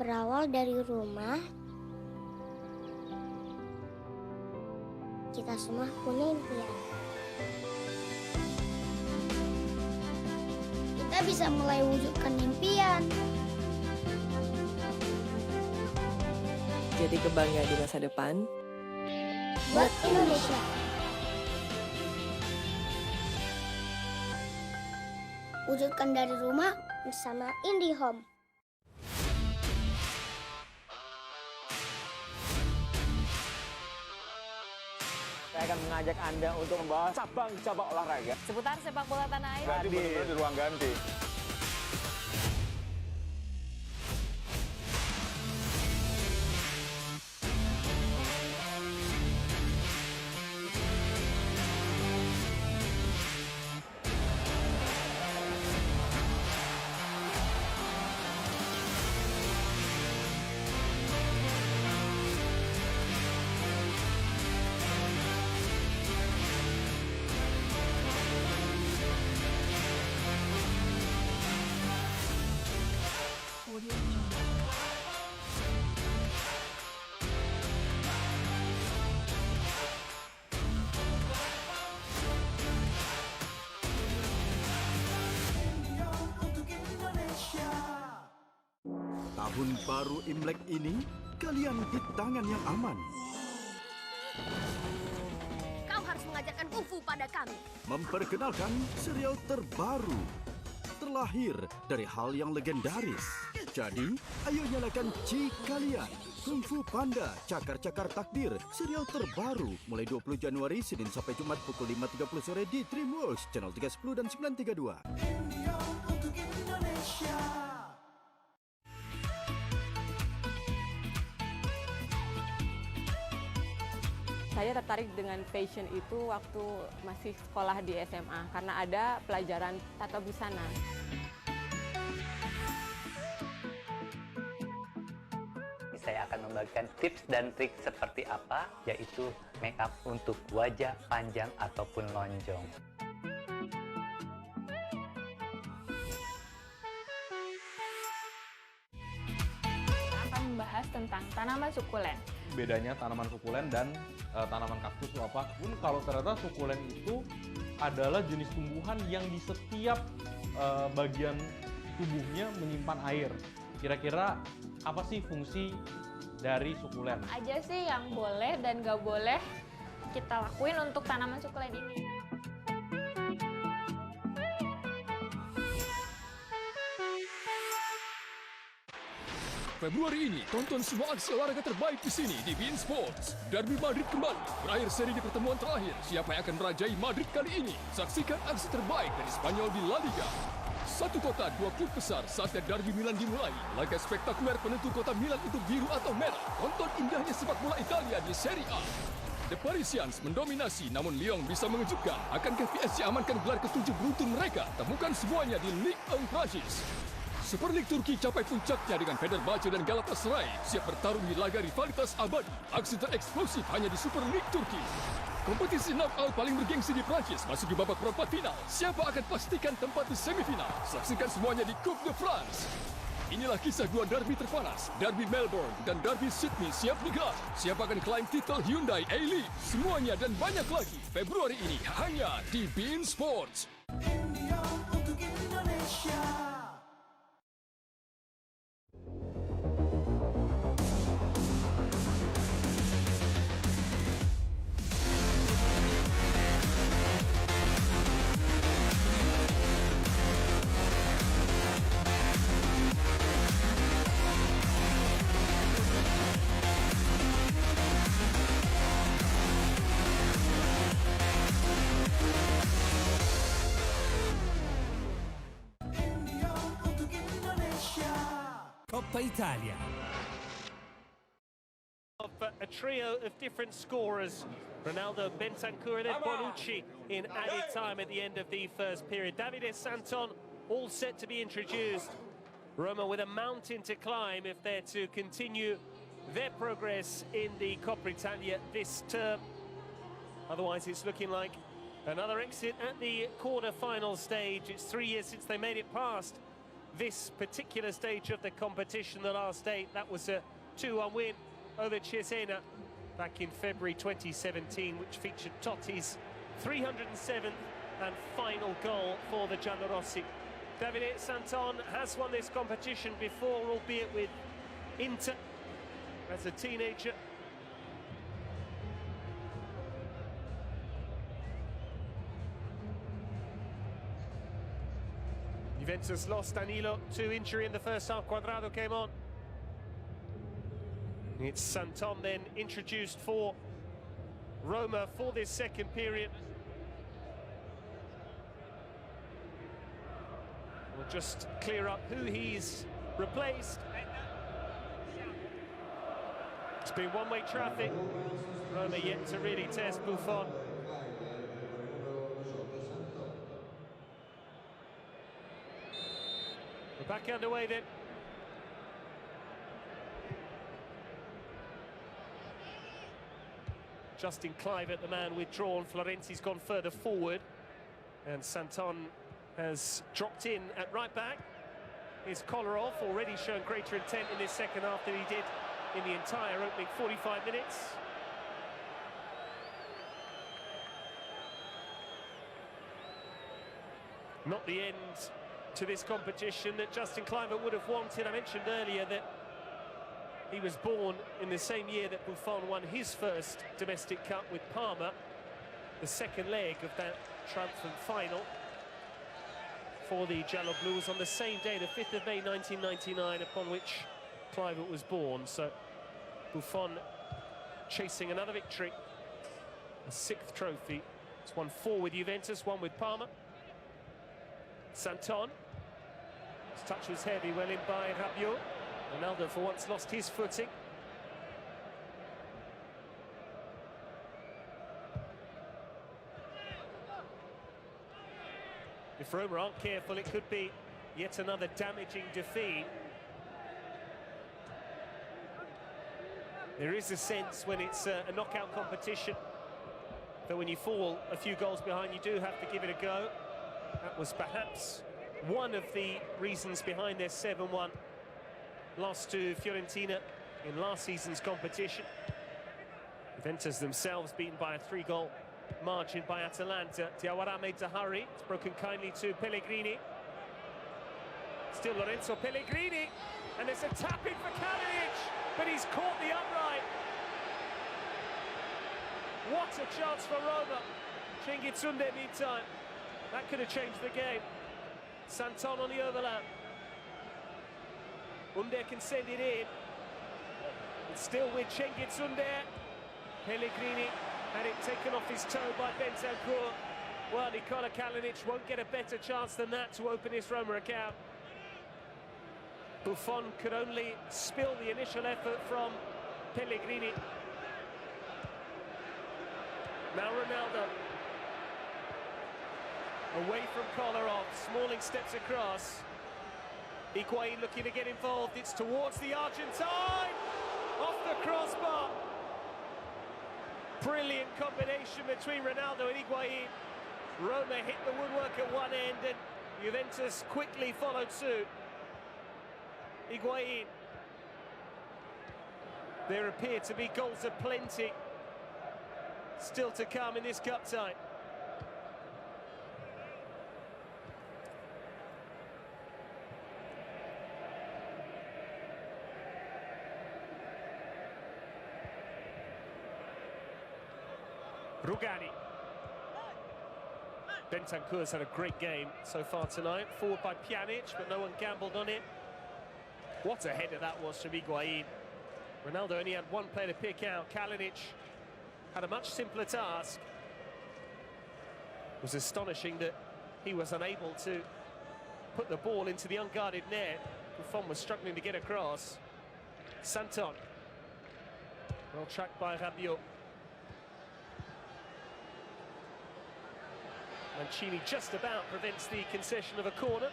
berawal dari rumah. Kita semua punya impian. Kita bisa mulai wujudkan impian. Jadi kebanggaan di masa depan Buat Indonesia. Wujudkan dari rumah bersama IndiHome. Saya akan mengajak Anda untuk membahas cabang-cabang olahraga. Seputar sepak bola tanah air. Berarti benar-benar di ruang ganti. Tahun baru Imlek ini, kalian di tangan yang aman. Kau harus mengajarkan kungfu pada kami. Memperkenalkan serial terbaru. Terlahir dari hal yang legendaris. Jadi, ayo nyalakan Ci kalian. Kung Fu Panda, Cakar-Cakar Takdir, serial terbaru. Mulai 20 Januari, Senin sampai Jumat pukul 5.30 sore di DreamWorks, Channel 310 dan 932. Saya tertarik dengan fashion itu waktu masih sekolah di SMA karena ada pelajaran tata busana. Saya akan membagikan tips dan trik seperti apa, yaitu make up untuk wajah panjang ataupun lonjong. Akan membahas tentang tanaman sukulen. Bedanya tanaman sukulen dan tanaman kaktus itu apa? Pun kalau ternyata sukulen itu adalah jenis tumbuhan yang di setiap bagian tubuhnya menyimpan air. Kira-kira apa sih fungsi dari sukulen? Aja sih yang boleh dan gak boleh kita lakuin untuk tanaman sukulen ini. Februari ini, tonton semua aksi olahraga terbaik di sini di beIN Sports. Derby Madrid kembali, berakhir seri di pertemuan terakhir. Siapa yang akan merajai Madrid kali ini? Saksikan aksi terbaik dari Spanyol di La Liga. Satu kota, dua klub besar, saatnya Derby Milan dimulai. Laga spektakuler penentu kota Milan itu biru atau merah. Tonton indahnya sepak bola Italia di Serie A. The Parisians mendominasi, namun Lyon bisa mengejutkan. Akankah PSG amankan gelar ke-7 beruntun mereka? Temukan semuanya di Ligue 1 Prancis. Super League Turki capai puncaknya dengan Fenerbahce dan Galatasaray siap bertarung di laga rivalitas abadi. Aksi tereksplosif hanya di Super League Turki. Kompetisi knockout paling bergengsi di Prancis masuk di babak perempat final. Siapa akan pastikan tempat di semifinal? Saksikan semuanya di Coupe de France. Inilah kisah dua derby terpanas, Derby Melbourne dan Derby Sydney siap digelar. Siapa akan klaim titel Hyundai A-League? Semuanya dan banyak lagi Februari ini hanya di beIN Sports. Coppa Italia. A trio of different scorers. Ronaldo, Bentancur and then Bonucci in added time at the end of the first period. Davide Santon all set to be introduced. Roma with a mountain to climb if they're to continue their progress in the Coppa Italia this term. Otherwise it's looking like another exit at the quarter-final stage. It's 3 years since they made it past this particular stage of the competition. The last 8, that was a 2-1 win over Cesena back in February 2017, which featured Totti's 307th and final goal for the Giallorossi. Davide Santon has won this competition before, albeit with Inter as a teenager. Juventus lost Danilo to injury in the first half. Cuadrado came on. It's Santon then introduced for Roma for this second period. We'll just clear up who he's replaced. It's been one-way traffic. Roma yet to really test Buffon. We're back underway then. Justin Clive, the man withdrawn. Florenzi's gone further forward. And Santon has dropped in at right back. Here's Kolarov, already shown greater intent in this second half than he did in the entire opening 45 minutes. Not the end to this competition that Justin Kluivert would have wanted. I mentioned earlier that he was born in the same year that Buffon won his first domestic cup with Parma, the second leg of that triumphant final for the Giallo Blues on the same day, the 5th of May 1999, upon which Kluivert was born. So Buffon chasing another victory, a 6th trophy. It's won 4 with Juventus, 1 with Parma. Santon, his touch was heavy, well in by Rabiot. Ronaldo for once lost his footing. If Roma aren't careful, it could be yet another damaging defeat. There is a sense when it's a knockout competition that when you fall a few goals behind, you do have to give it a go. That was perhaps one of the reasons behind their 7-1 loss to Fiorentina in last season's competition. Juventus themselves beaten by a 3-goal margin by Atalanta. Diawara made to hurry. It's broken kindly to Pellegrini. Still Lorenzo Pellegrini. And there's a tap-in for Kalinic, but he's caught the upright. What a chance for Roma. Cengizunde meantime. That could have changed the game. Santon on the overlap. Unde can send it in. It's still with Cengizunde. Pellegrini had it taken off his toe by Bentancur. Well, Nikola Kalinic won't get a better chance than that to open his Roma account. Buffon could only spill the initial effort from Pellegrini. Now Ronaldo. Away from Kolarov, Smalling steps across. Higuain looking to get involved, it's towards the Argentine! Off the crossbar! Brilliant combination between Ronaldo and Higuain. Roma hit the woodwork at one end and Juventus quickly followed suit. Higuain. There appear to be goals aplenty still to come in this cup tie. Rugani. Bentancur's had a great game so far tonight. Forward by Pjanic, but no one gambled on it. What a header that was from Higuain. Ronaldo only had one player to pick out. Kalinic had a much simpler task. It was astonishing that he was unable to put the ball into the unguarded net. Buffon was struggling to get across. Santon. Well tracked by Rabiot. Mancini just about prevents the concession of a corner.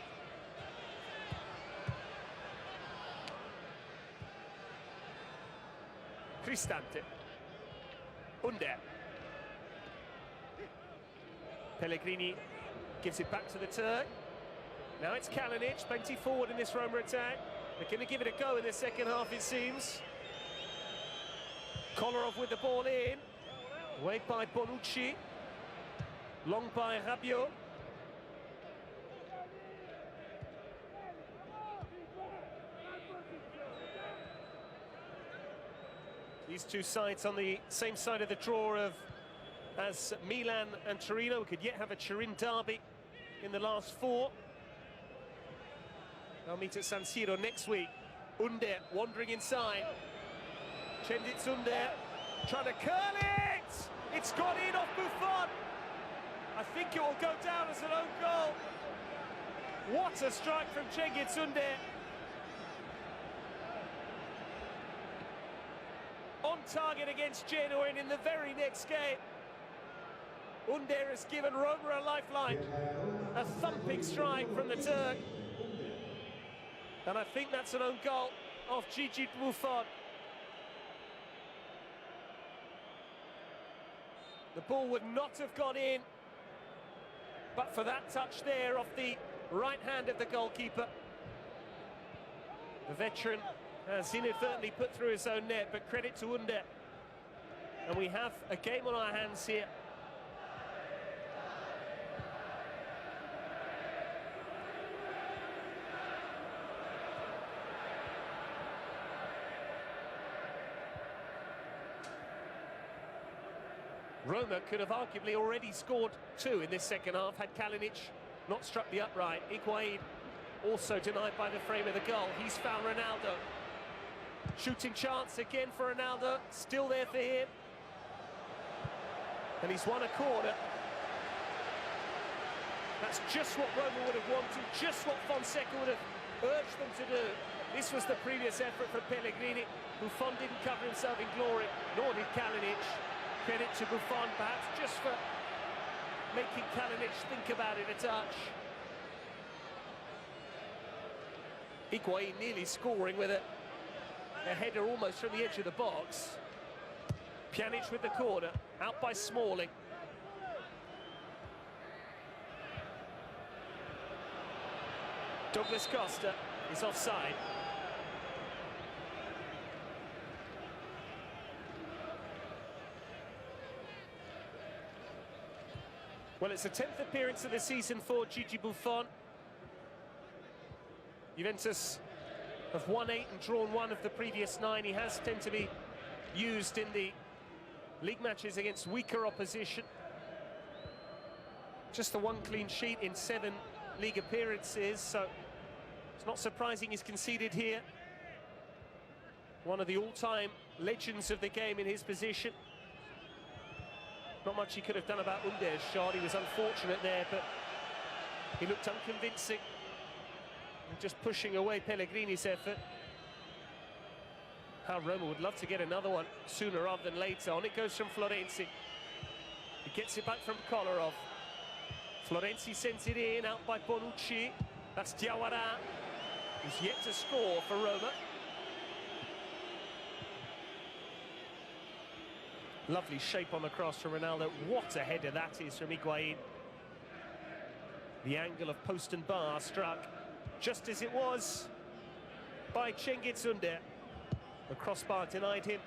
Cristante. Under. Pellegrini gives it back to the Turk. Now it's Kalinic, plenty forward in this Roma attack. They're going to give it a go in the second half, it seems. Kolarov with the ball in. Away by Bonucci. Long by Rabiot. These two sides on the same side of the draw as Milan and Torino. We could yet have a Turin derby in the last four. They'll meet at San Siro next week. Under wandering inside. Cengiz Under trying to curl it! It's gone in off Buffon. I think it will go down as an own goal. What a strike from Cengiz Under. On target against Genoa, and in the very next game, Under has given Roma a lifeline. A thumping strike from the Turk. And I think that's an own goal of Gigi Buffon. The ball would not have gone in, but for that touch there off the right hand of the goalkeeper. The veteran has inadvertently put through his own net, but credit to Under. And we have a game on our hands here. Roma could have arguably already scored two in this second half had Kalinic not struck the upright. Higuain also denied by the frame of the goal. He's found Ronaldo. Shooting chance again for Ronaldo, still there for him. And he's won a corner. That's just what Roma would have wanted, just what Fonseca would have urged them to do. This was the previous effort from Pellegrini. Buffon didn't cover himself in glory, nor did Kalinic. Credit to Buffon, perhaps, just for making Kalinic think about it a touch. Higuain nearly scoring with a header almost from the edge of the box. Pjanic with the corner, out by Smalling. Douglas Costa is offside. Well, it's the 10th appearance of the season for Gigi Buffon. Juventus have won 8 and drawn 1 of the previous 9. He has tended to be used in the league matches against weaker opposition. Just the 1 clean sheet in 7 league appearances, so it's not surprising he's conceded here. One of the all-time legends of the game in his position. Not much he could have done about Under's shot. He was unfortunate there, but he looked unconvincing. And just pushing away Pellegrini's effort. How Roma would love to get another one sooner rather than later. On it goes from Florenzi. He gets it back from Kolarov. Florenzi sends it in, out by Bonucci. That's Diawara, who's yet to score for Roma. Lovely shape on the cross from Ronaldo. What a header that is from Higuain. The angle of post and bar struck just as it was by Cengiz Under. The crossbar denied him,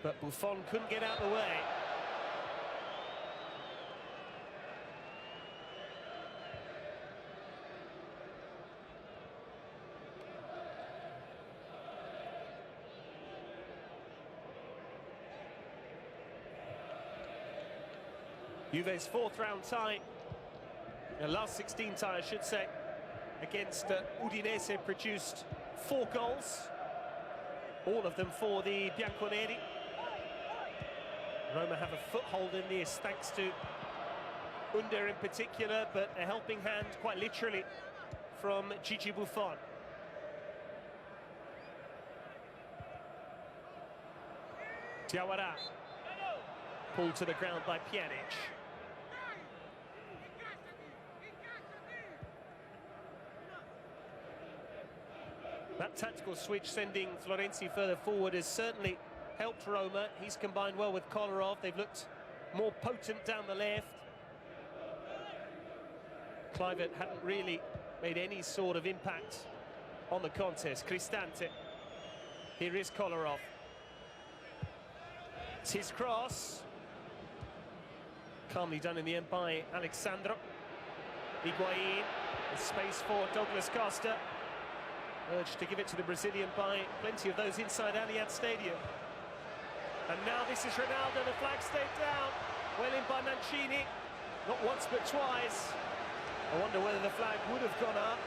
but Buffon couldn't get out of the way. Juve's 4th round tie, the last 16 tie I should say, against Udinese produced 4 goals, all of them for the Bianconeri. Roma have a foothold in this thanks to Under in particular, but a helping hand quite literally from Gigi Buffon. Diawara pulled to the ground by Pjanic. That tactical switch sending Florenzi further forward has certainly helped Roma. He's combined well with Kolarov. They've looked more potent down the left. Kluivert hadn't really made any sort of impact on the contest. Cristante. Here is Kolarov. It's his cross. Calmly done in the end by Alexandro. Higuain. With space for Douglas Costa. Urged to give it to the Brazilian by plenty of those inside Allianz Stadium. And now this is Ronaldo. The flag stayed down. Well in by Mancini. Not once but twice. I wonder whether the flag would have gone up.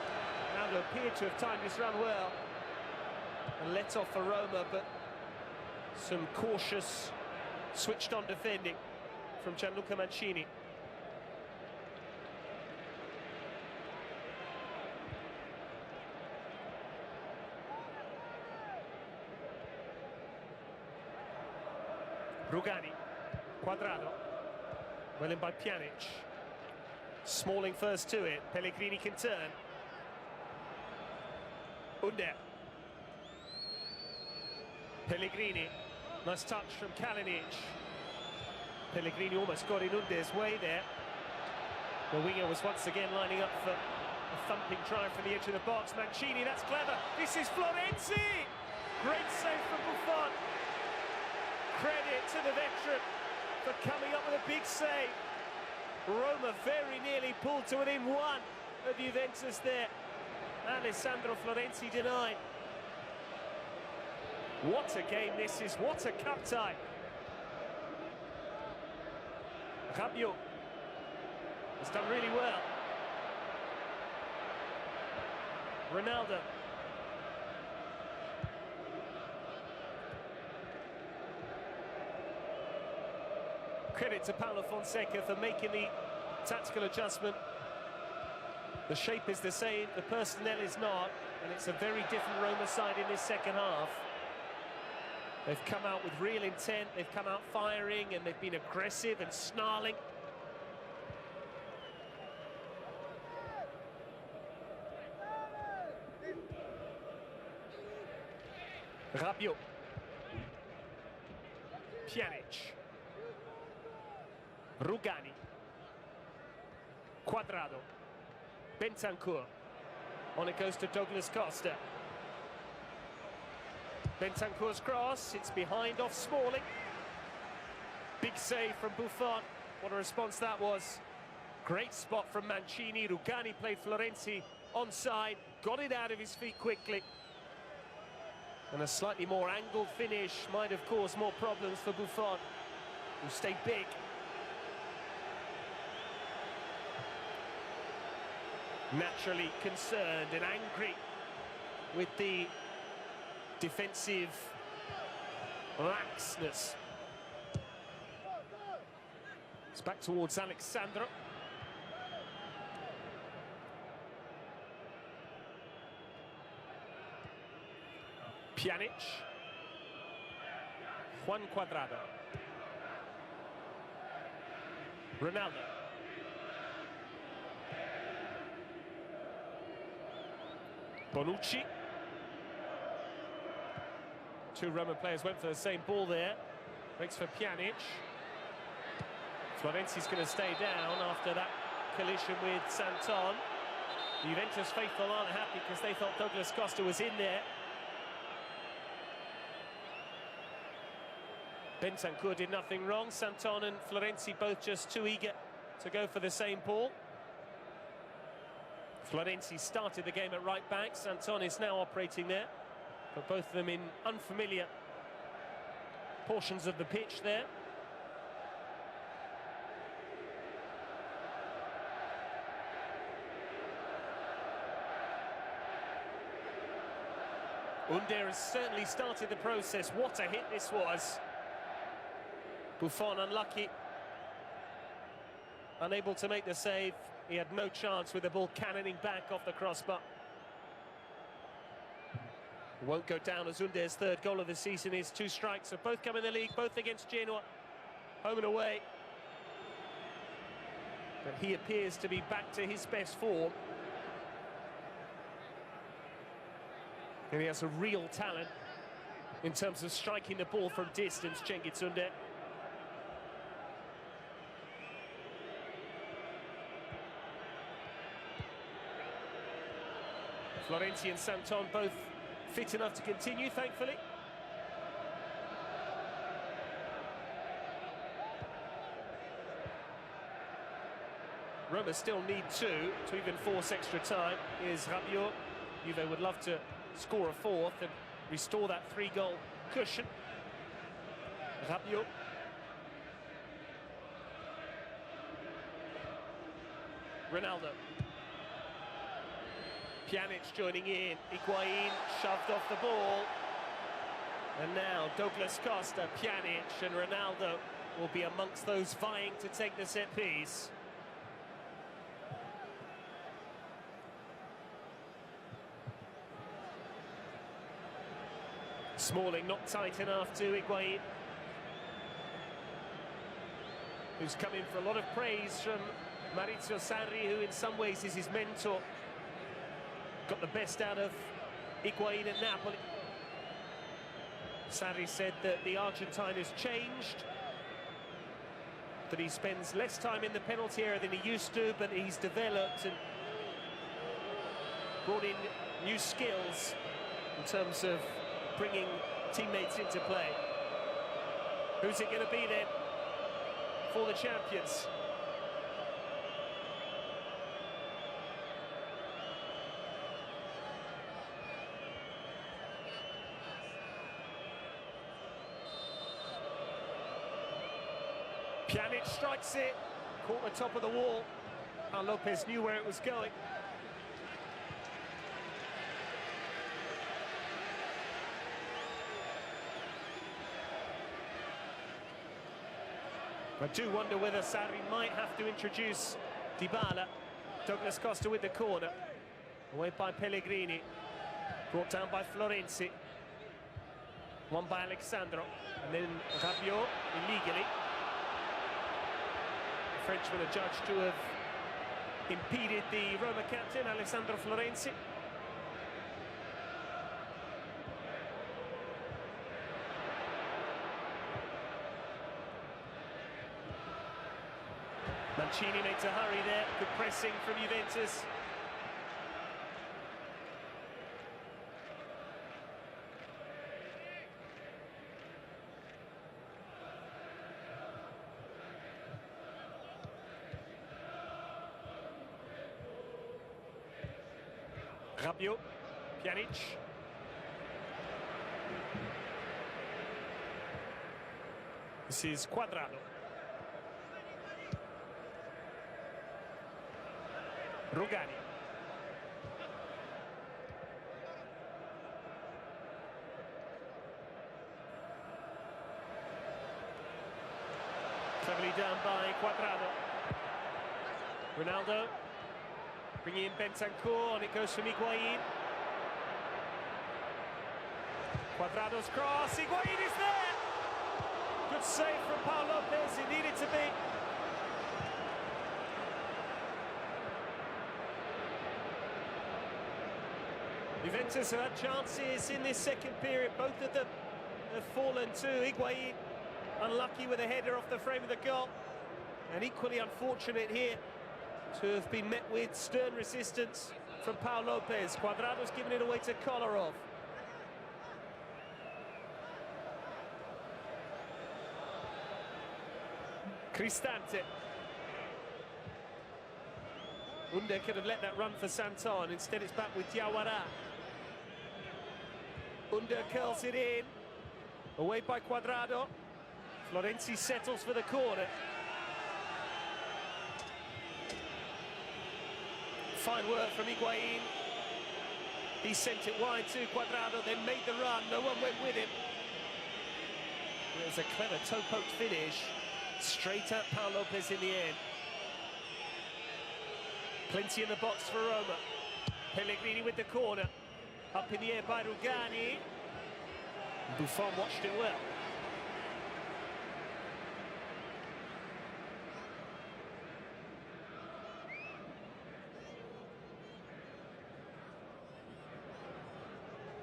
Ronaldo appeared to have timed his run well. And let off for Roma, but some cautious, switched-on defending from Gianluca Mancini. Rugani, Quadrado, well in by Pjanic. Smalling first to it, Pellegrini can turn. Under. Pellegrini, nice touch from Kalinic. Pellegrini almost got in Under's way there. The winger was once again lining up for a thumping try from the edge of the box. Mancini, that's clever. This is Florenzi! Great save from Buffon. Credit to the veteran for coming up with a big save. Roma very nearly pulled to within one of Juventus there. Alessandro Florenzi denied. What a game this is, what a cup tie. Rabiot has done really well. Ronaldo. Credit to Paulo Fonseca for making the tactical adjustment. The shape is the same, the personnel is not, and it's a very different Roma side in this second half. They've come out with real intent, they've come out firing, and they've been aggressive and snarling. Rabiot. Pjanic. Rugani. Quadrado. Bentancur. On it goes to Douglas Costa. Bentancur's cross, it's behind off Smalling. Big save from Buffon. What a response that was. Great spot from Mancini. Rugani played Florenzi onside, got it out of his feet quickly. And a slightly more angled finish might have caused more problems for Buffon, who stayed big. Naturally concerned and angry with the defensive laxness. It's back towards Alexandro. Pjanic. Juan Quadrado. Ronaldo. Bonucci. Two Roma players went for the same ball there. Breaks for Pjanic. Florenzi's going to stay down after that collision with Santon. The Juventus faithful aren't happy because they thought Douglas Costa was in there. Bentancur did nothing wrong. Santon and Florenzi both just too eager to go for the same ball. Florenzi started the game at right back. Santon is now operating there. But both of them in unfamiliar portions of the pitch there. Under has certainly started the process. What a hit this was. Buffon unlucky. Unable to make the save. He had no chance with the ball cannoning back off the crossbar. Won't go down as Under's third goal of the season. His two strikes have both come in the league, both against Genoa, home and away. But he appears to be back to his best form. And he has a real talent in terms of striking the ball from distance, Cengiz Under. Florenzi and Santon both fit enough to continue, thankfully. Roma still need 2 to even force extra time. Here's Rabiot. Juve would love to score a 4th and restore that 3-goal cushion. Rabiot. Ronaldo. Pjanic joining in. Higuain shoved off the ball. And now Douglas Costa, Pjanic and Ronaldo will be amongst those vying to take the set piece. Smalling not tight enough to Higuain, who's come in for a lot of praise from Maurizio Sarri, who in some ways is his mentor. Got the best out of Higuain at Napoli. Sarri said that the Argentine has changed, that he spends less time in the penalty area than he used to, but he's developed and brought in new skills in terms of bringing teammates into play. Who's it going to be then for the champions? Pjanic strikes it, caught the top of the wall. Now Lopez knew where it was going. I do wonder whether Sarri might have to introduce Dybala. Douglas Costa with the corner. Away by Pellegrini. Brought down by Florenzi. One by Alexandro. And then Rabiot illegally. The Frenchman adjudged to have impeded the Roma captain, Alessandro Florenzi. Mancini makes a hurry there, good pressing from Juventus. Rabiot, Pjanic. This is Cuadrado. Rugani. Cleverly done by Cuadrado. Ronaldo bringing in Bentancur, and it goes from Higuain. Cuadrado's cross, Higuain is there! Good save from Paul Lopez, it needed to be. Juventus have had chances in this second period. Both of them have fallen to Higuain. Unlucky with a header off the frame of the goal. And equally unfortunate here to have been met with stern resistance from Paul Lopez. Cuadrado's given it away to Kolarov. Cristante. Under could have let that run for Santon. Instead it's back with Diawara. Under curls it in. Away by Cuadrado. Florenzi settles for the corner. Fine work from Higuain. He sent it wide to Cuadrado, then made the run. No one went with him. It was a clever toe-poked finish. Straight at Paul Lopez in the end. Plenty in the box for Roma. Pellegrini with the corner. Up in the air by Rugani. Buffon watched it well.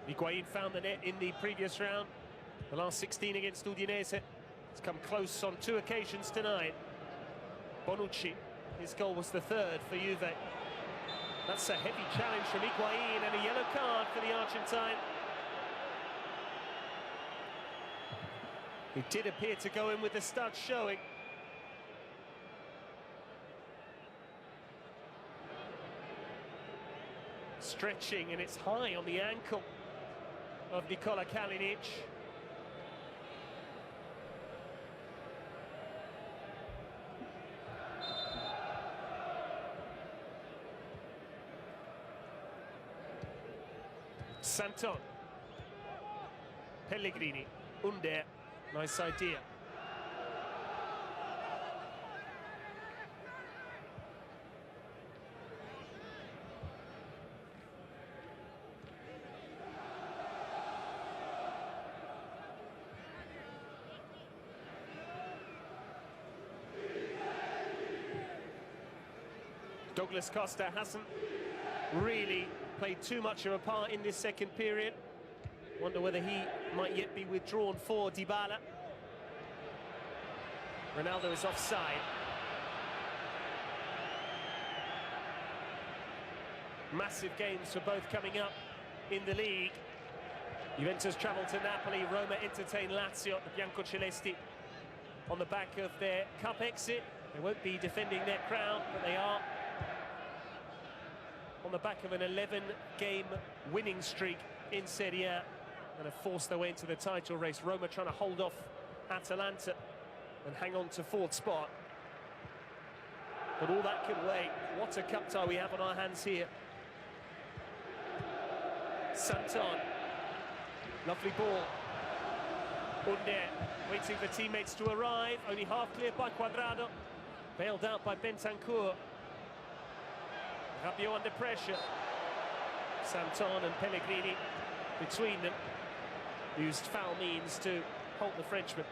Higuain found the net in the previous round. The last 16 against Udinese. It's come close on 2 occasions tonight. Bonucci, his goal was the 3rd for Juve. That's a heavy challenge from Higuain and a yellow card for the Argentine. He did appear to go in with the studs showing. Stretching, and it's high on the ankle of Nikola Kalinic. Santon. Pellegrini. Under. Nice idea. Douglas Costa hasn't really played too much of a part in this second period. Wonder whether he might yet be withdrawn for Dybala. Ronaldo is offside. Massive games for both coming up in the league. Juventus travel to Napoli, Roma entertain Lazio, the Biancocelesti on the back of their cup exit. They won't be defending their crown, but they are on the back of an 11-game winning streak in Serie A and have forced their way into the title race. Roma trying to hold off Atalanta and hang on to fourth spot. But all that can wait. What a cup tie we have on our hands here. Santon. Lovely ball. Under waiting for teammates to arrive. Only half cleared by Cuadrado. Bailed out by Bentancur. Rabiot under pressure. Santon and Pellegrini between them used foul means to halt the Frenchman.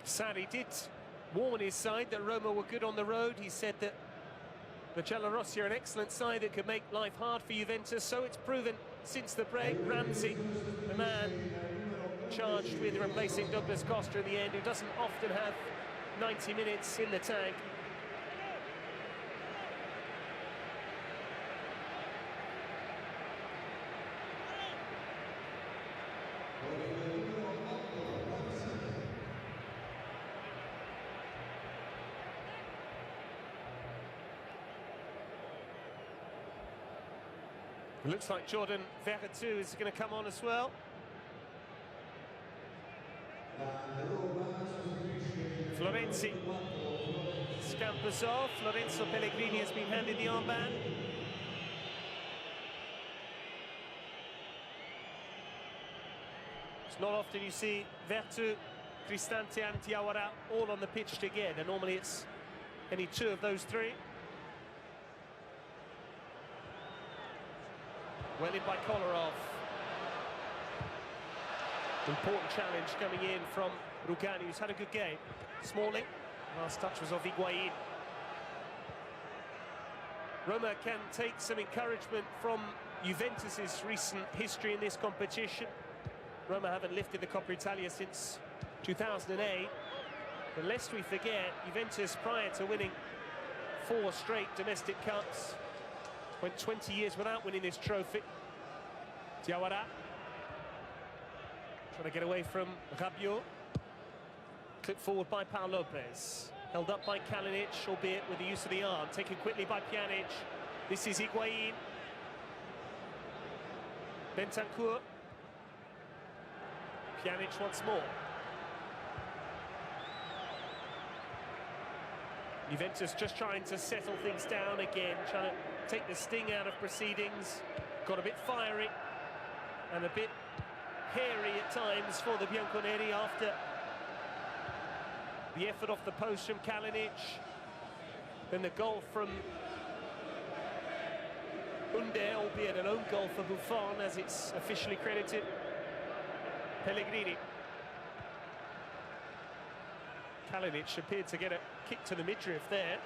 Sarri did warn his side that Roma were good on the road. He said that the Giallorossi are an excellent side that could make life hard for Juventus, so it's proven since the break. Ramsey, the man charged with replacing Douglas Costa in the end, who doesn't often have 90 minutes in the tank. It looks like Jordan Veretout is going to come on as well. Florenzi scampers off. Lorenzo Pellegrini has been handed the armband. It's not often you see Veretout, Cristante and Diawara all on the pitch together. Normally it's any two of those three. Well in by Kolarov. Important challenge coming in from Rugani, who's had a good game. Smalling, last touch was of Higuain. Roma can take some encouragement from Juventus's recent history in this competition. Roma haven't lifted the Coppa Italia since 2008. But lest we forget, Juventus, prior to winning 4 straight domestic cups, went 20 years without winning this trophy. Diawara trying to get away from Rabiot. Clipped forward by Pau Lopez. Held up by Kalinic, albeit with the use of the arm. Taken quickly by Pjanic. This is Higuain. Bentancur. Pjanic once more. Juventus just trying to settle things down again, trying to take the sting out of proceedings. Got a bit fiery and a bit hairy at times for the Bianconeri after the effort off the post from Kalinic. Then the goal from Under, albeit an own goal for Buffon, as it's officially credited. Pellegrini. Kalinic appeared to get a kick to the midriff there.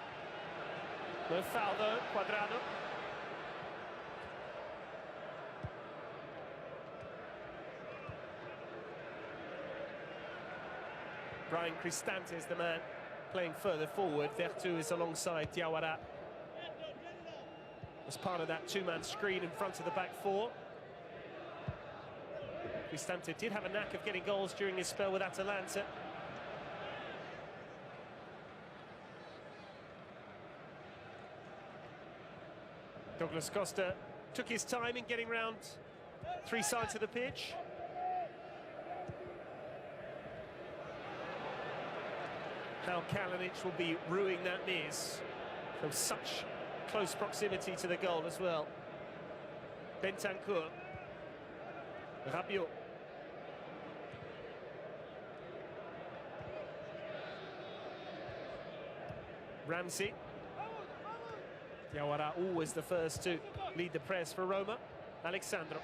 No foul though, Cuadrado. Brian Cristante is the man playing further forward. Vertu is alongside Diawara as part of that two-man screen in front of the back four. Cristante did have a knack of getting goals during his spell with Atalanta. Douglas Costa took his time in getting round three sides of the pitch. Now Kalinic will be ruining that miss from such close proximity to the goal as well. Bentancur. Rabiot. Ramsey. Diawara always the first to lead the press for Roma. Alexandro.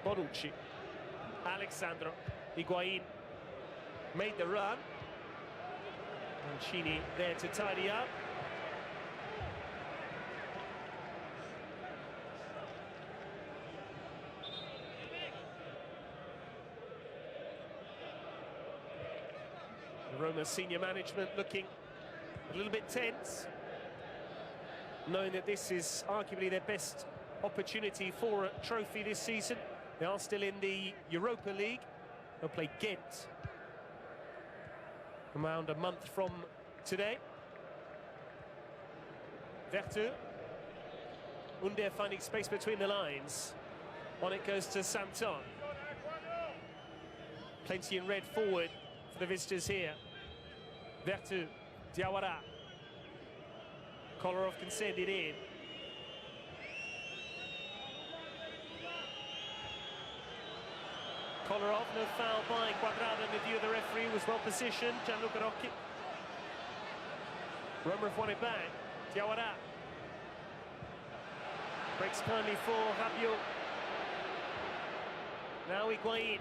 Bonucci. Alexandro. Higuain made the run. Mancini there to tidy up. Roma senior management looking a little bit tense, knowing that this is arguably their best opportunity for a trophy this season. They are still in the Europa League. They'll play Ghent around a month from today. Vertu. Under finding space between the lines. On it goes to Santon. Plenty in red forward for the visitors here. Vertu, Diawara. Kolarov can send it in. Kolarov, no foul by Cuadrado in the view of the referee, was well positioned. Gianluca Rocchi. Roma have won it back. Diawara. Breaks kindly for Rabiot. Now Higuain.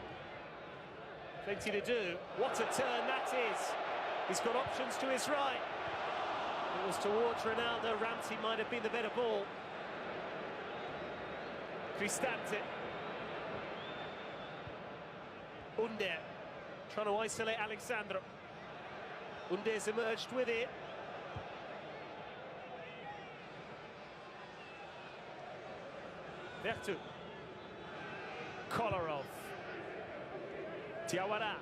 Plenty to do. What a turn that is. He's got options to his right. It was towards Ronaldo. Ramsey might have been the better ball. Cristante. Under trying to isolate Alexandro. Under's emerged with it. Vertu. Kolarov. Diawara.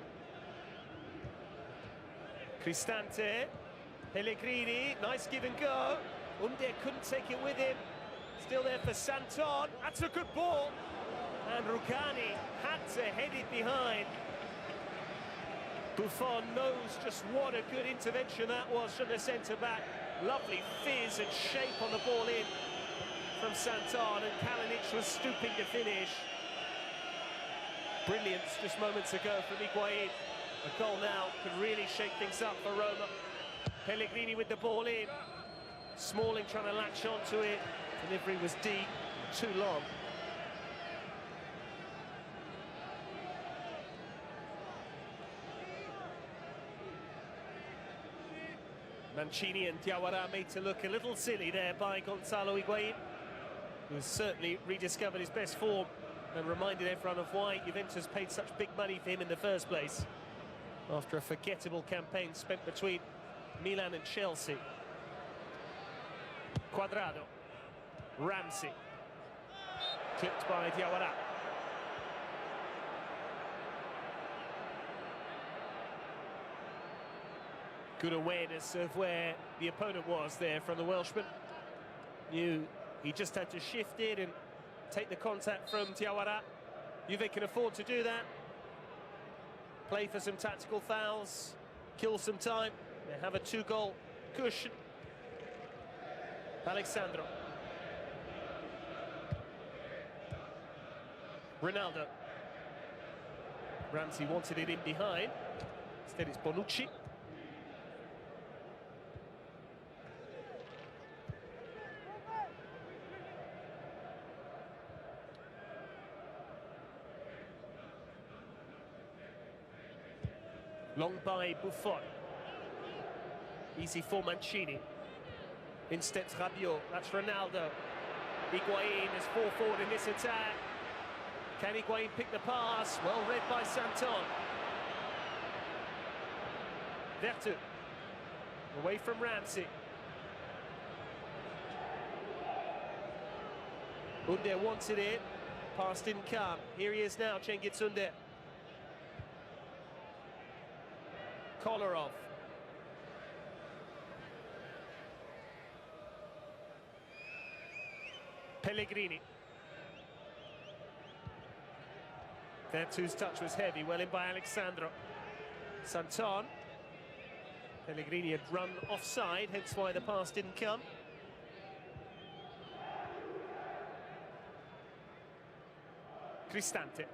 Cristante. Pellegrini. Nice give and go. Under couldn't take it with him. Still there for Santon. That's a good ball. And Rugani had to head it behind. Buffon knows just what a good intervention that was from the centre-back. Lovely fizz and shape on the ball in from Santon, and Kalinic was stooping to finish. Brilliance just moments ago from Higuain. A goal now could really shake things up for Roma. Pellegrini with the ball in. Smalling trying to latch onto it. Delivery was deep, too long. Mancini and Diawara made to look a little silly there by Gonzalo Higuain, who's certainly rediscovered his best form and reminded everyone of why Juventus paid such big money for him in the first place, after a forgettable campaign spent between Milan and Chelsea. Cuadrado. Ramsey. Clipped by Diawara. Good awareness of where the opponent was there from the Welshman. Knew he just had to shift it and take the contact from Diawara. Juve can afford to do that. Play for some tactical fouls, kill some time. They have a two-goal cushion. Alexandro. Ronaldo. Ramsey wanted it in behind. Instead it's Bonucci. Long by Buffon. Easy for Mancini. In steps Rabiot. That's Ronaldo. Higuain is full forward in this attack. Can Higuain pick the pass? Well read by Santon. Vertu. Away from Ramsey. Under wanted it. Pass didn't come. Here he is now, Cengiz Under. Kolarov. Pellegrini. Vertu's touch was heavy, well in by Alexandro. Santon. Pellegrini had run offside, hence why the pass didn't come. Cristante.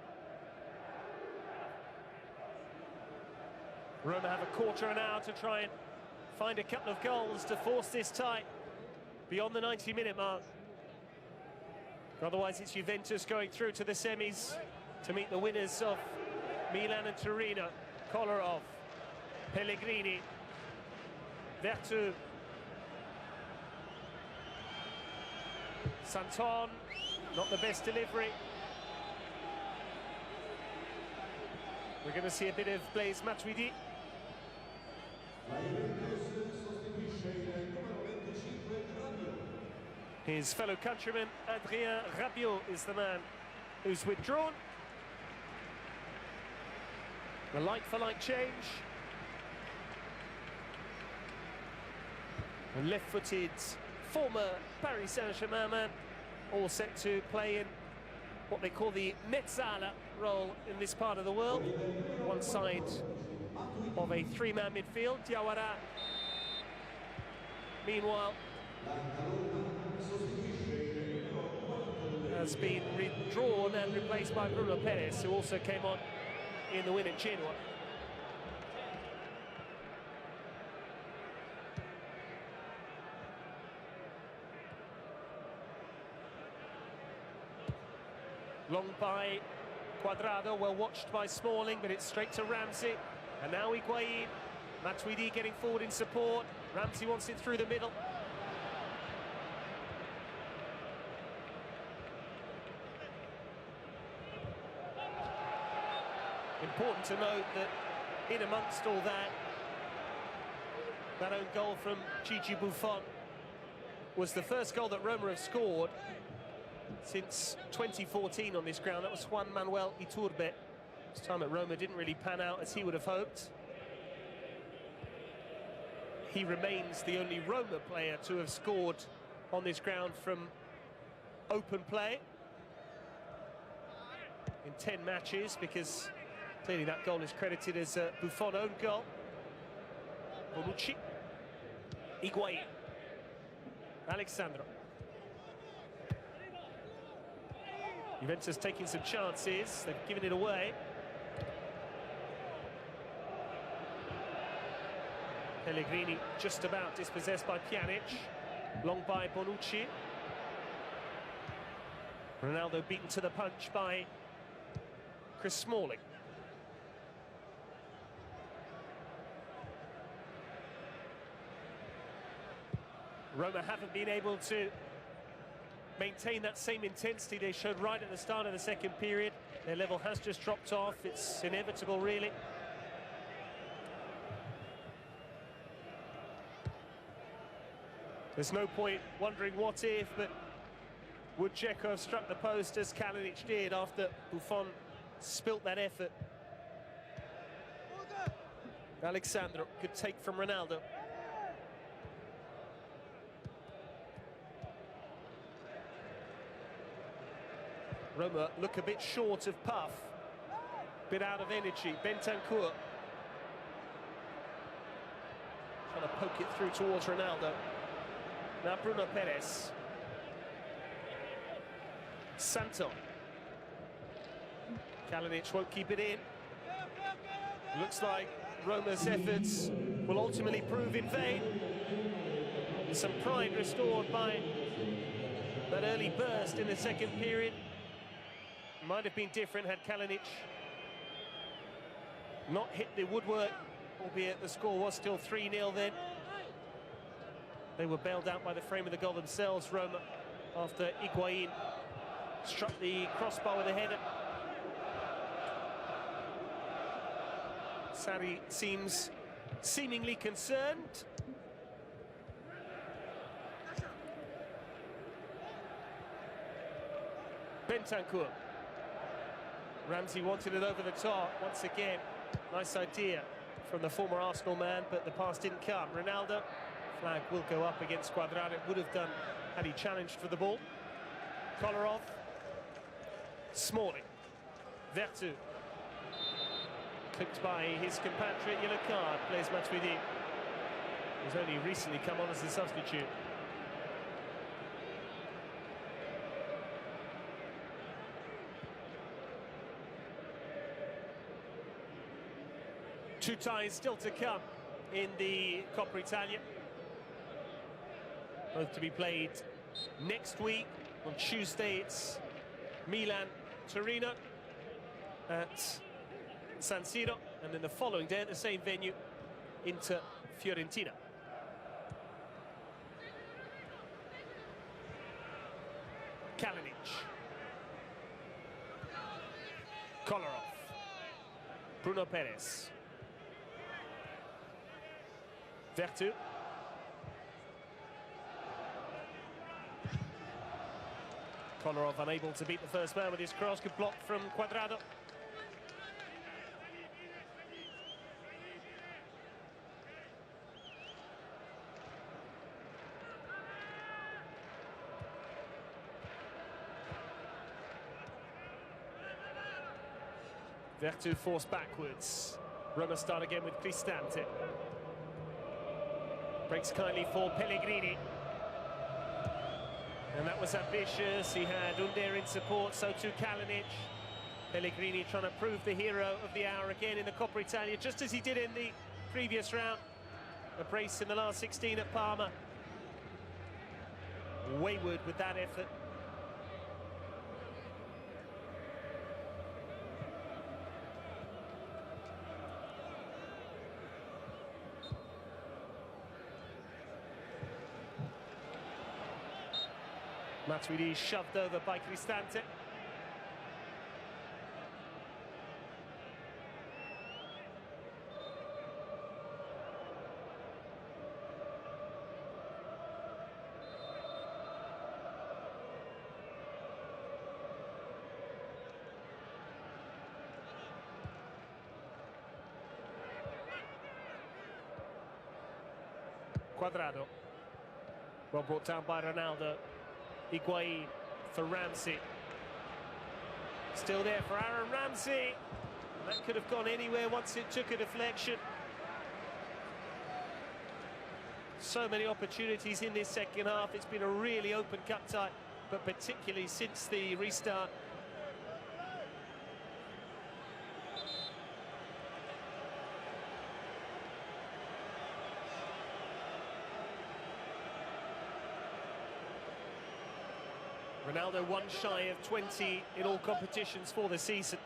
Roma have a quarter of an hour to try and find a couple of goals to force this tie beyond the 90-minute mark. Otherwise, it's Juventus going through to the semis to meet the winners of Milan and Torino. Kolarov, Pellegrini, Vertu, Santon, not the best delivery. We're going to see a bit of Blaise Matuidi. His fellow countryman, Adrien Rabiot, is the man who's withdrawn. A like-for-like change. A left-footed former Paris Saint-Germain man, all set to play in what they call the Mezzala role in this part of the world. One side of a three-man midfield. Diawara, meanwhile, has been withdrawn and replaced by Bruno Perez, who also came on in the win at Genoa. Long by Cuadrado, well watched by Smalling, but it's straight to Ramsey. And now Higuain. Matuidi getting forward in support. Ramsey wants it through the middle. Important to note that in amongst all that own goal from Gigi Buffon was the first goal that Roma have scored since 2014 on this ground. That was Juan Manuel Iturbe. His time at Roma didn't really pan out as he would have hoped. He remains the only Roma player to have scored on this ground from open play in 10 matches, because clearly that goal is credited as a Buffon own goal. Bonucci, Higuain, Alexandro. Juventus taking some chances, they've given it away. Pellegrini just about dispossessed by Pjanic. Long by Bonucci. Ronaldo beaten to the punch by Chris Smalling. Roma haven't been able to maintain that same intensity they showed right at the start of the second period. Their level has just dropped off. It's inevitable, really. There's no point wondering what if, but would Dzeko have struck the post as Kalinic did after Buffon spilt that effort? Alexandro, good take from Ronaldo. Roma look a bit short of puff, bit out of energy. Bentancur trying to poke it through towards Ronaldo. Now Bruno Perez. Santon. Kalinic won't keep it in. Looks like Roma's efforts will ultimately prove in vain. Some pride restored by that early burst in the second period. Might have been different had Kalinic not hit the woodwork, albeit the score was still 3-0 then. They were bailed out by the frame of the goal themselves, Roma, after Higuain struck the crossbar with a header. Sarri seems seemingly concerned. Bentancur. Ramsey wanted it over the top once again. Nice idea from the former Arsenal man, but the pass didn't come. Ronaldo, flag will go up against Cuadrado. It would have done had he challenged for the ball. Kolarov. Smalling. Vertu. Clipped by his compatriot, yellow card. Blaise Matuidi. He's only recently come on as a substitute. Two ties still to come in the Coppa Italia. Both to be played next week. On Tuesday, it's Milan-Torino at San Siro. And then the following day at the same venue, Inter-Fiorentina. Kalinic. Kolarov. Bruno Perez. Vertu. Kolarov unable to beat the first man with his cross, good block from Cuadrado. Vertu forced backwards. Roma start again with Cristante. Breaks kindly for Pellegrini. And that was ambitious. He had Under in support, so too Kalinic. Pellegrini trying to prove the hero of the hour again in the Coppa Italia, just as he did in the previous round. A brace in the last 16 at Parma. Wayward with that effort. Matuidi shoved over by Cristante. Cuadrado. Well brought down by Ronaldo. Higuain for Ramsey. Still there for Aaron Ramsey. That could have gone anywhere once it took a deflection. So many opportunities in this second half. It's been a really open cup tie, but particularly since the restart. Ronaldo one shy of 20 in all competitions for the season.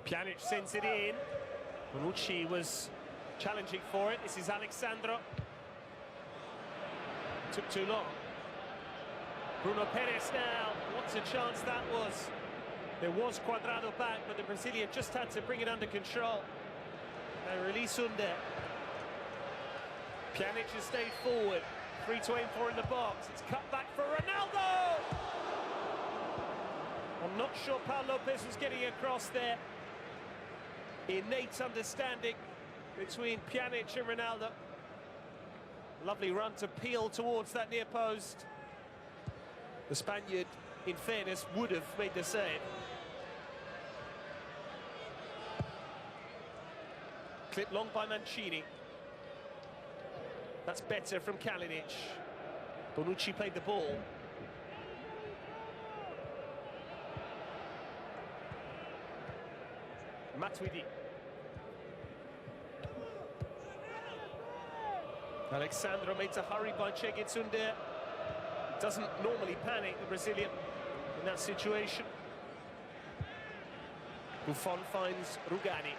Pjanic sends it in. Bonucci was challenging for it. This is Alexandro. Took too long. Bruno Perez now. What a chance that was. There was Cuadrado back, but the Brazilian just had to bring it under control. And release Under. Pjanic has stayed forward. 3 to aim for in the box. It's cut back for Ronaldo! I'm not sure Paul Lopez was getting across there. Innate understanding between Pjanic and Ronaldo. Lovely run to peel towards that near post. The Spaniard, in fairness, would have made the save. Clipped long by Mancini. That's better from Kalinic. Bonucci played the ball. Matuidi. Alexandro made to hurry by Cegic. Doesn't normally panic, the Brazilian, in that situation. Buffon finds Rugani.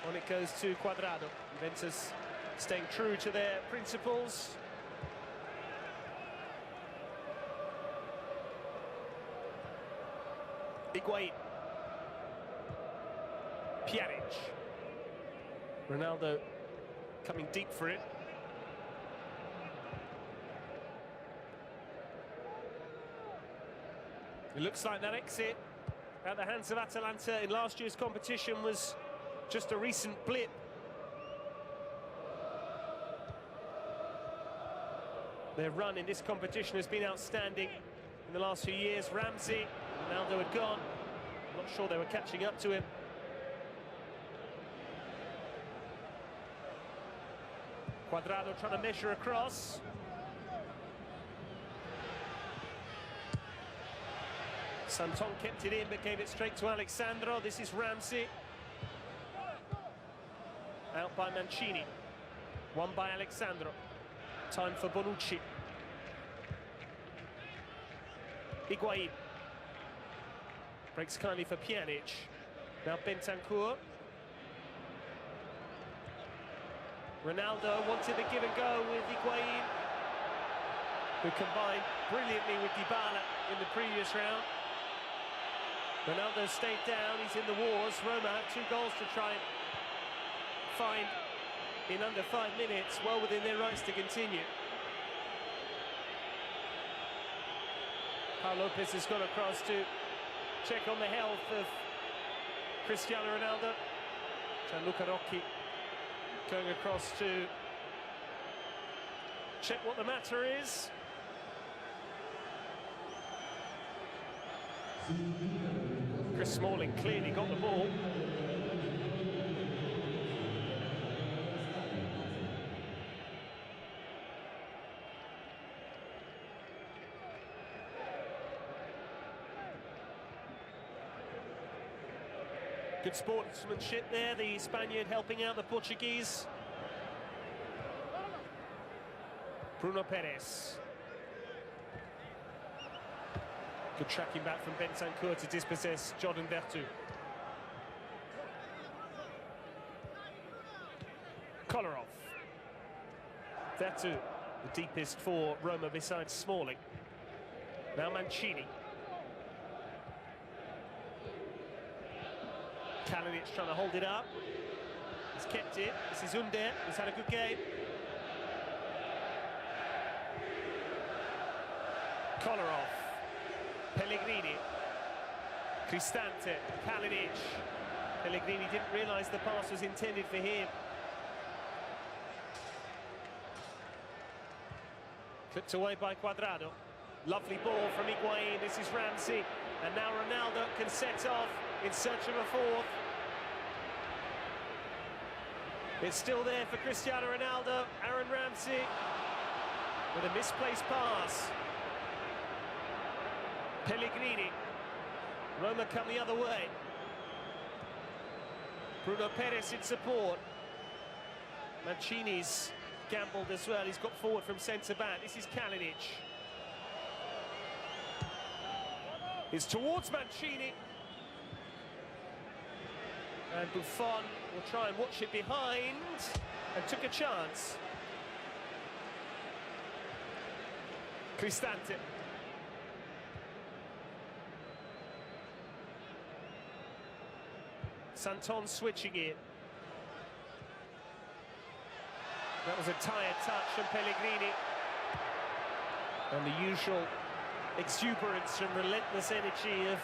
On it goes to Cuadrado. Juventus staying true to their principles. Higuain. Pjanic. Ronaldo coming deep for it. It looks like that exit at the hands of Atalanta in last year's competition was just a recent blip. Their run in this competition has been outstanding in the last few years. Ramsey, Ronaldo had gone. I'm not sure they were catching up to him. Cuadrado trying to measure across. Santon kept it in but gave it straight to Alexandro. This is Ramsey. Out by Mancini. One by Alexandro. Time for Bonucci. Higuain. Breaks kindly for Pjanic. Now Bentancur. Ronaldo wanted the give and go with Higuain, who combined brilliantly with Dybala in the previous round. Ronaldo stayed down, he's in the wars. Roma have 2 goals to try and find in under 5 minutes, well within their rights to continue. Paul Lopez has gone across to check on the health of Cristiano Ronaldo. Gianluca Rocchi going across to check what the matter is. Chris Smalling clearly got the ball. Good sportsmanship there, the Spaniard helping out the Portuguese. Bruno Perez. Good tracking back from Bentancur to dispossess Jordan Vertu. Kolarov. Vertu, the deepest for Roma besides Smalling. Now Mancini. Kalinic trying to hold it up. He's kept it. This is Under. He's had a good game. Kolarov. Pellegrini. Cristante. Kalinic. Pellegrini didn't realise the pass was intended for him. Clipped away by Cuadrado. Lovely ball from Higuain. This is Ramsey. And now Ronaldo can set off in search of a fourth. It's still there for Cristiano Ronaldo. Aaron Ramsey with a misplaced pass. Pellegrini. Roma come the other way. Bruno Perez in support. Mancini's gambled as well. He's got forward from centre-back. This is Kalinic. It's towards Mancini. And Buffon will try and watch it behind and took a chance. Cristante. Santon switching it. That was a tired touch from Pellegrini. And the usual exuberance and relentless energy of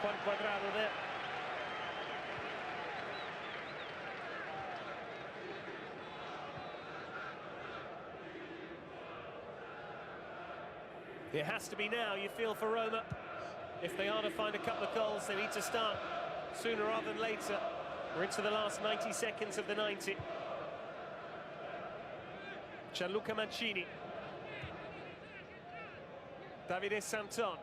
Juan Cuadrado there. It has to be now, you feel, for Roma. If they are to find a couple of goals, they need to start sooner rather than later. We're into the last 90 seconds of the 90. Gianluca Mancini. Davide Santon.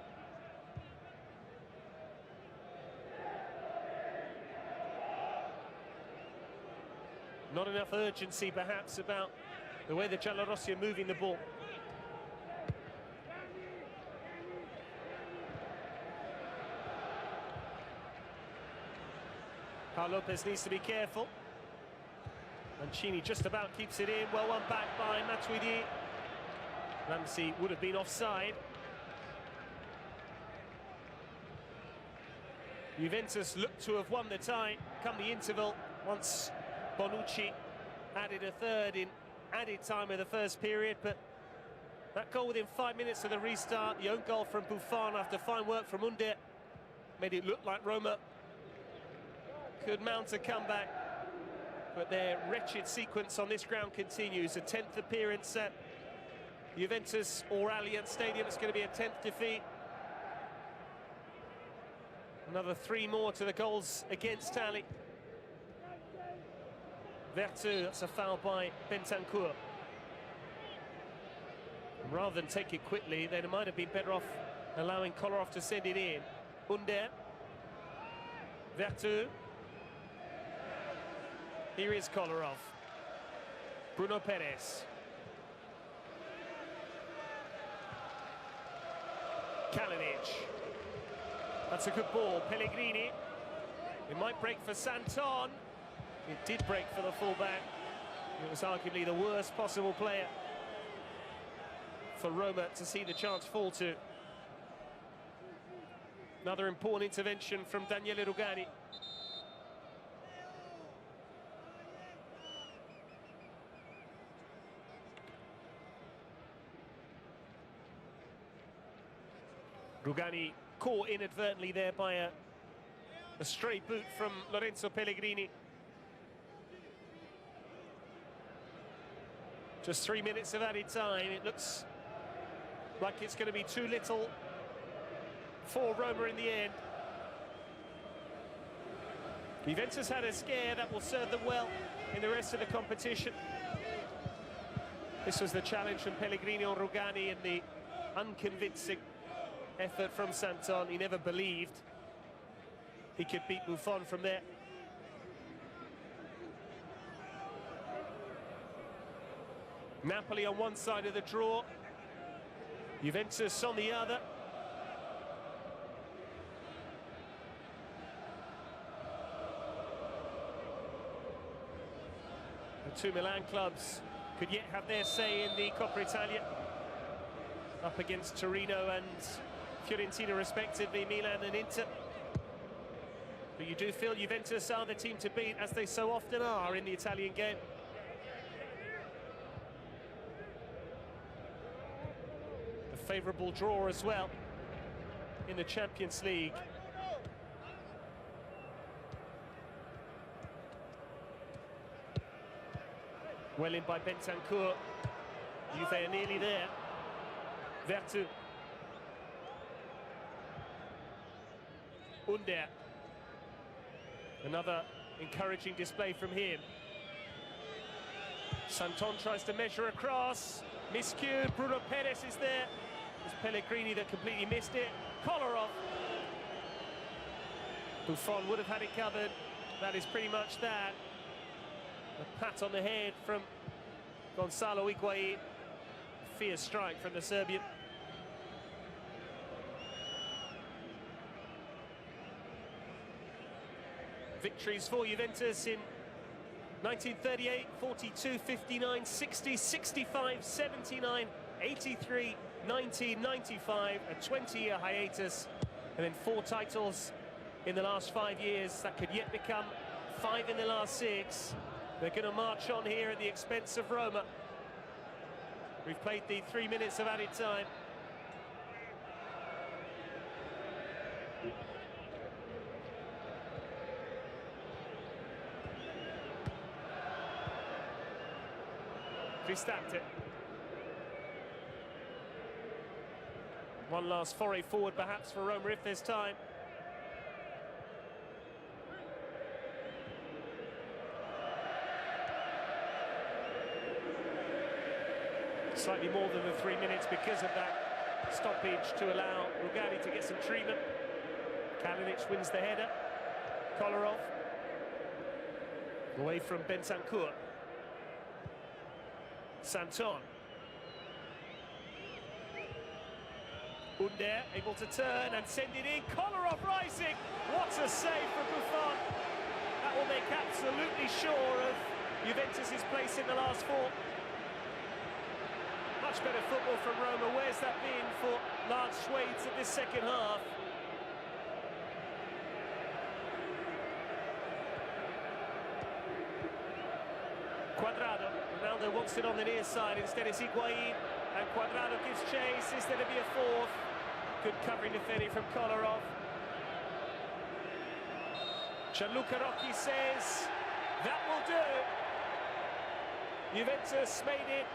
Not enough urgency, perhaps, about the way the Giallorossi are moving the ball. Paul Lopez needs to be careful. Mancini just about keeps it in. Well, one back by Matuidi. Ramsey would have been offside. Juventus looked to have won the tie come the interval once Bonucci added a third in added time of the first period, but that goal within 5 minutes of the restart, the own goal from Buffon after fine work from Under, made it look like Roma could mount a comeback, but their wretched sequence on this ground continues. A 10th appearance at Juventus or Allianz Stadium. It's going to be a 10th defeat. Another 3 more to the goals against tally. Vertu, that's a foul by Bentancur. Rather than take it quickly, then it might have been better off allowing Kolarov to send it in. Under. Vertu. Here is Kolarov. Bruno Perez. Kalinic. That's a good ball. Pellegrini. It might break for Santon. It did break for the fullback. It was arguably the worst possible player for Roma to see the chance fall to. Another important intervention from Daniele Rugani. Rugani caught inadvertently there by a stray boot from Lorenzo Pellegrini. Just 3 minutes of added time. It looks like it's going to be too little for Roma in the end. Juventus had a scare that will serve them well in the rest of the competition. This was the challenge from Pellegrini on Rugani and the unconvincing effort from Santon. He never believed he could beat Buffon from there. Napoli on one side of the draw, Juventus on the other. The two Milan clubs could yet have their say in the Coppa Italia, up against Torino and Fiorentina respectively, Milan and Inter. But you do feel Juventus are the team to beat, as they so often are in the Italian game. A favourable draw as well in the Champions League. Well in by Bentancur. Juve are nearly there. Vertu. Under. Another encouraging display from him. Santon tries to measure across. Miscued. Bruno Perez is there. It's Pellegrini that completely missed it. Kolarov. Buffon would have had it covered. That is pretty much that. A pat on the head from Gonzalo Higuain. Fierce strike from the Serbian. Victories for Juventus in 1938, 42, 59, 60, 65, 79, 83, 1995, a 20-year hiatus, and then 4 titles in the last 5 years. That could yet become 5 in the last 6. They're going to march on here at the expense of Roma. We've played the 3 minutes of added time. Cristante. One last foray forward perhaps for Roma if there's time. Slightly more than the 3 minutes because of that stoppage to allow Rugani to get some treatment. Kalinic wins the header. Kolarov away from Bentancur. Santon. Under able to turn and send it in. Kolarov rising. What a save from Buffon. That will make absolutely sure of Juventus' place in the last 4. Much better football from Roma. Where's that been for large swathes of this second half? wants it on the near side. Instead it's Higuain, and Cuadrado gives chase. Is there to be a fourth? Good covering defending from Kolarov. Gianluca Rocchi says that will do. Juventus made it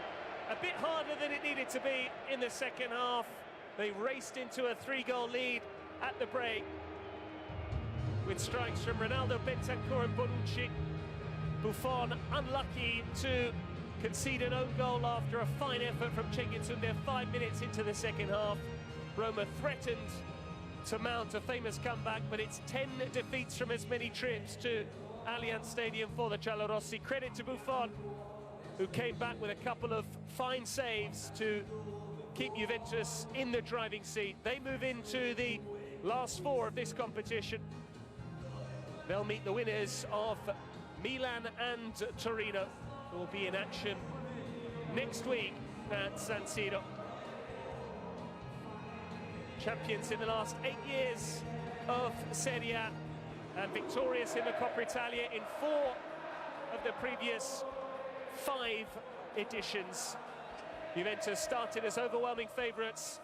a bit harder than it needed to be in the second half. They raced into a 3-goal lead at the break, with strikes from Ronaldo, Bentancur and Bonucci. Buffon unlucky to concede an own goal after a fine effort from Cengiz-Under 5 minutes into the second half. Roma threatened to mount a famous comeback, but it's 10 defeats from as many trips to Allianz Stadium for the Giallorossi. Credit to Buffon, who came back with a couple of fine saves to keep Juventus in the driving seat. They move into the last 4 of this competition. They'll meet the winners of Milan and Torino, who will be in action next week at San Siro. Champions in the last 8 years of Serie A, and victorious in the Coppa Italia in 4 of the previous 5 editions. Juventus started as overwhelming favourites